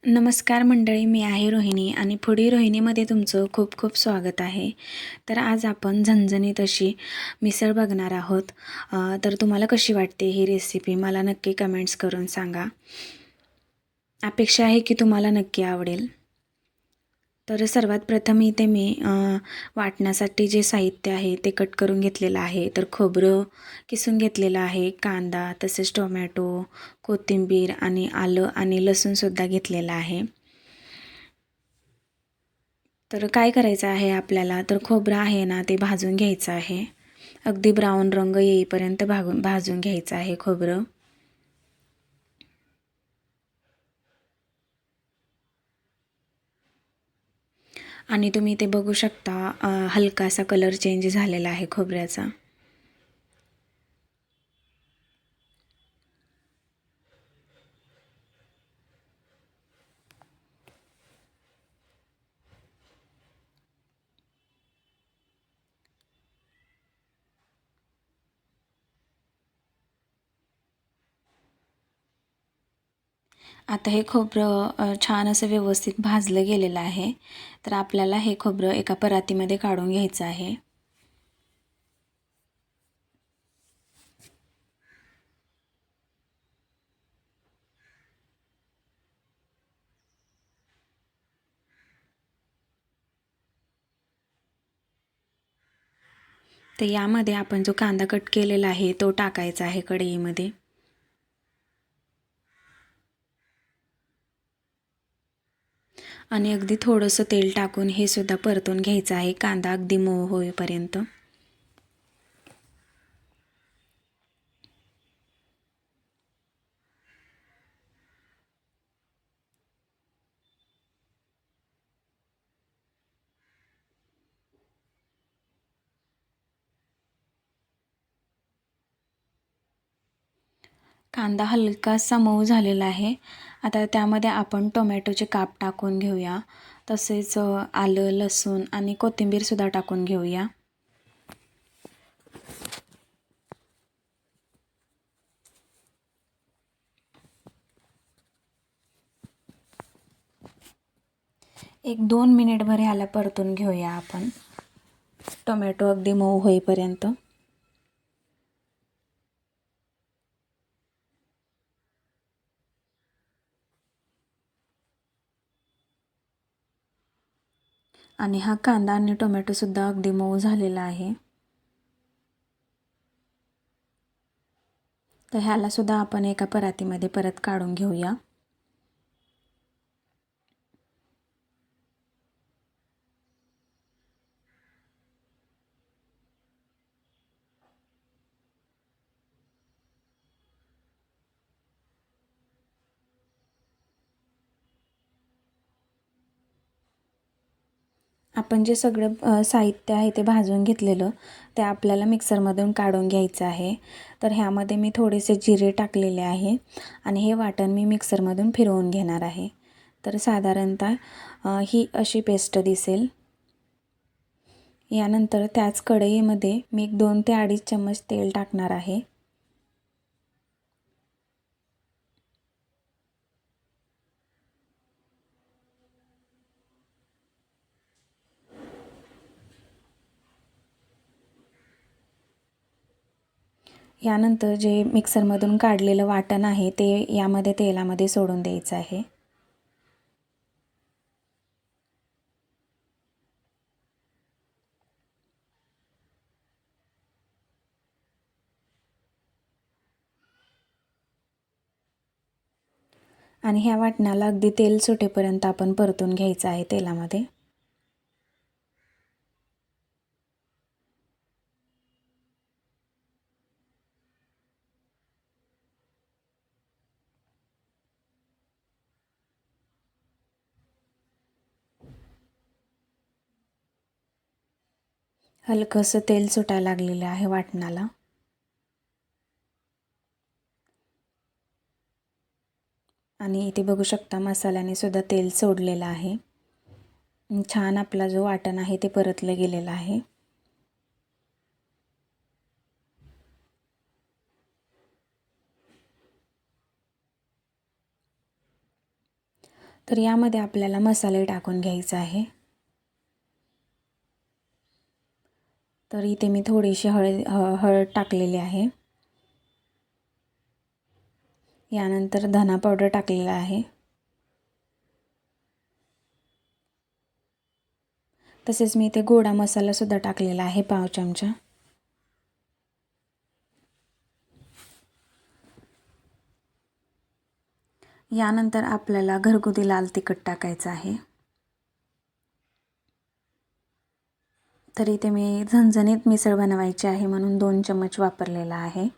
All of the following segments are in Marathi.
नमस्कार मंडळी, मी आहे रोहिणी आणि फूडी रोहिणीमध्ये तुमचं खूप खूप स्वागत आहे. तर आज आपण झणझणीत अशी मिसळ बघणार आहोत. तर तुम्हाला कशी वाटते ही रेसिपी मला नक्की कमेंट्स करून सांगा. अपेक्षा आहे की तुम्हाला नक्की आवडेल. तर सर्वात प्रथम इथे मी वाटण्यासाठी जे साहित्य आहे ते कट करून घेतलेलं आहे. तर खोबरं किसून घेतलेलं आहे, कांदा तसेच टोमॅटो, कोथिंबीर आणि आलं आणि लसूणसुद्धा घेतलेलं आहे. तर काय करायचं आहे आपल्याला, तर खोबरं आहे ना ते भाजून घ्यायचं आहे. अगदी ब्राऊन रंग येईपर्यंत भाजून घ्यायचं आहे खोबरं. आणि तुम्ही ते बघू शकता हलकासा कलर चेंज झालेला आहे खोबऱ्याचा. आता हे खोबरं छान असं व्यवस्थित भाजलं गेलेलं आहे. तर आपल्याला हे खोबरं एका परातीमध्ये काढून घ्यायचं आहे. तर यामध्ये आपण जो कांदा कट केलेला आहे तो टाकायचा आहे कढईमध्ये. आणि अगदी थोडंसं तेल टाकून हे सुद्धा परतून घ्यायचं आहे, कांदा अगदी मऊ होईपर्यंत. कांदा हलकासा मऊ झालेला आहे. आता त्यामध्ये आपण टोमॅटोचे काप टाकून घेऊया. तसेच आलं, लसूण आणि कोथिंबीरसुद्धा टाकून घेऊया. एक 2 मिनिटभर ह्याला परतून घेऊया आपण, टोमॅटो अगदी मऊ होईपर्यंत. आणि हा कांदा आणि टोमॅटोसुद्धा अगदी मऊ झालेला आहे. तर ह्याला सुद्धा आपण एका परातीमध्ये परत काढून घेऊया. आपण जे सगळं साहित्य आहे ते भाजून घेतलेलं ते आपल्याला मिक्सरमधून काढून घ्यायचं आहे. तर ह्यामध्ये मी थोडेसे जिरे टाकलेले आहे आणि हे वाटण मी मिक्सरमधून फिरवून घेणार आहे. तर साधारणतः ही अशी पेस्ट दिसेल. यानंतर त्याच कढईमध्ये मी 2 ते 2.5 चम्मच तेल टाकणार आहे. यानंतर जे मिक्सरमधून काढलेलं वाटण आहे ते यामध्ये तेलामध्ये सोडून द्यायचं आहे. आणि ह्या वाटणाला अगदी तेल सुटेपर्यंत आपण परतून घ्यायचं आहे तेलामध्ये. हलकंसं तेल सुटायला लागलेलं आहे वाटणाला. आणि इथे बघू शकता मसाल्याने सुद्धा तेल सोडलेलं आहे. छान आपला जो वाटण आहे ते परतलं गेलेलं आहे. तर यामध्ये आपल्याला मसाले टाकून घ्यायचा आहे. तर इथे मी थोडीशी हळद टाकलेली आहे. यानंतर धना पावडर टाकलेला आहे. तसेच मी इथे गोडा मसालासुद्धा टाकलेला आहे 1/2 चमचा. यानंतर आपल्याला घरगुती लाल तिखट टाकायचं आहे. तर इथे मी झणझणीत मिसळ बनवायची आहे म्हणून 2 चम्मच वापरलेला आहे.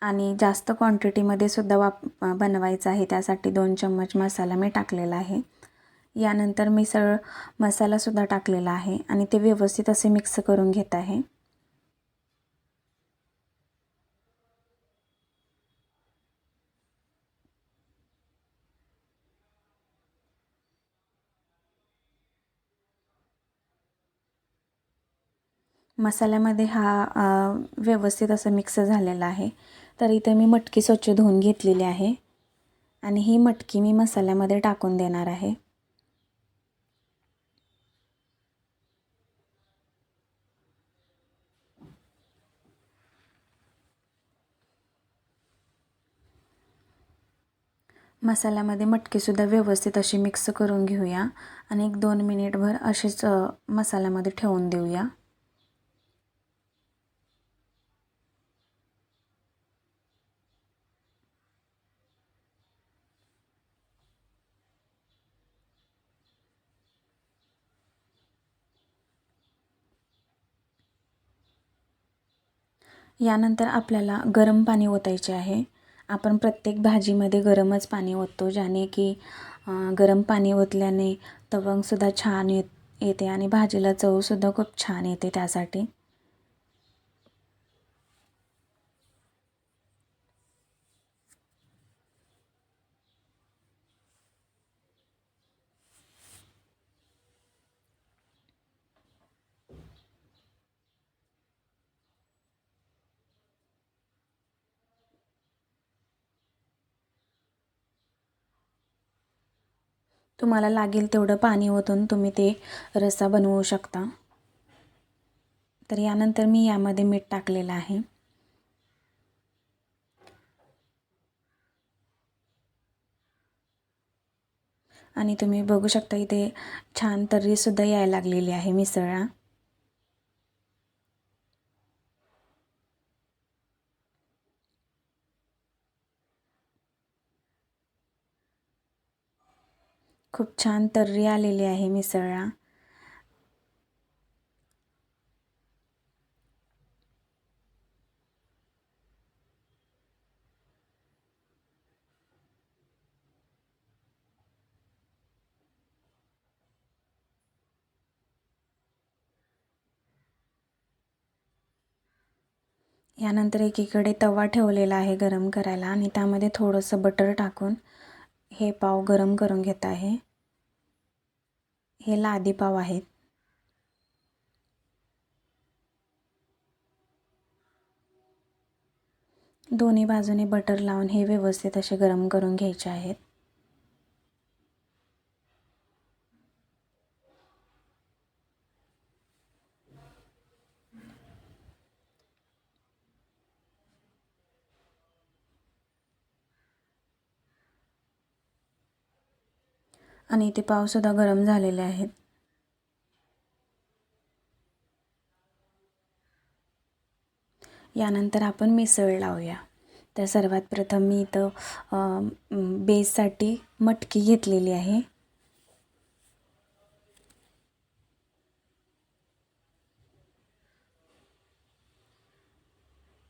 आणि जास्त क्वांटिटीमध्ये सुद्धा बनवायचं आहे, त्यासाठी 2 चम्मच मसाला मी टाकलेला आहे. यानंतर मिसळ मसालासुद्धा टाकलेला आहे आणि ते व्यवस्थित असे मिक्स करून घेत आहे. मसाल्यामध्ये हा व्यवस्थित असं मिक्स झालेला आहे. तर इथे मी मटकी स्वच्छ धुवून घेतलेली आहे आणि ही मटकी मी मसाल्यामध्ये टाकून देणार आहे. मसाल्यामध्ये मटकीसुद्धा व्यवस्थित अशी मिक्स करून घेऊया आणि 1-2 मिनिटभर असेच मसाल्यामध्ये ठेवून देऊया. यानंतर आपल्याला गरम पाणी ओतायचे आहे. आपण प्रत्येक भाजीमध्ये गरमच पाणी ओततो, ज्याने की गरम पाणी ओतल्याने तवंगसुद्धा छान येते आणि भाजीला चवसुद्धा खूप छान येते त्यासाठी. तुम्हाला लागेल तेवढं पाणी ओतून तुम्ही ते रस्सा बनवू शकता. तर यानंतर मी यामध्ये मीठ टाकलेलं आहे. आणि तुम्ही बघू शकता इथे छान तर्रीसुद्धा यायला लागलेली आहे मिसळला. खूप छान तर्री आलेली आहे मिसळला. यानंतर एकीकडे तवा ठेवलेला आहे गरम करायला आणि त्यामध्ये थोडंसं बटर टाकून हे पाव गरम करून घेत आहे. हे लादी पाव आहेत. दोन्ही बाजूने बटर लावून हे व्यवस्थित असे गरम करून घ्यायचे आहेत. आणि ते पावसुद्धा गरम झालेले आहेत. यानंतर आपण मिसळ लावूया. तर सर्वात प्रथम मी इथं बेससाठी मटकी घेतलेली आहे.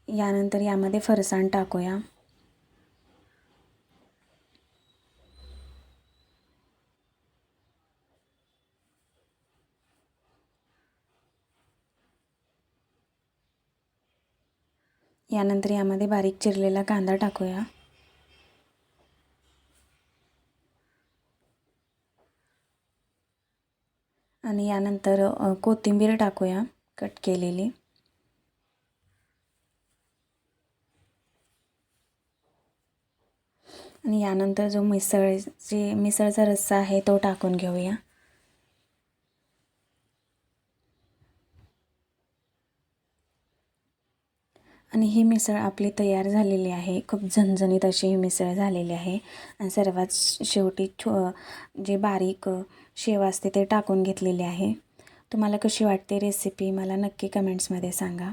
यानंतर यामध्ये फरसाण टाकूया. यानंतर यामध्ये बारीक चिरलेला कांदा टाकूया. आणि यानंतर कोथिंबीर टाकूया कट केलेली. आणि यानंतर जो मिसळचा रस्सा आहे तो टाकून घेऊया. आणि ही मिसळ आपली तयार झालेली आहे. खूप झणझणीत अशी ही मिसळ झालेली आहे. आणि सर्वात शेवटी जे बारीक शेव असते ते टाकून घेतलेले आहे. तुम्हाला कशी वाटते रेसिपी मला नक्की कमेंट्समध्ये सांगा.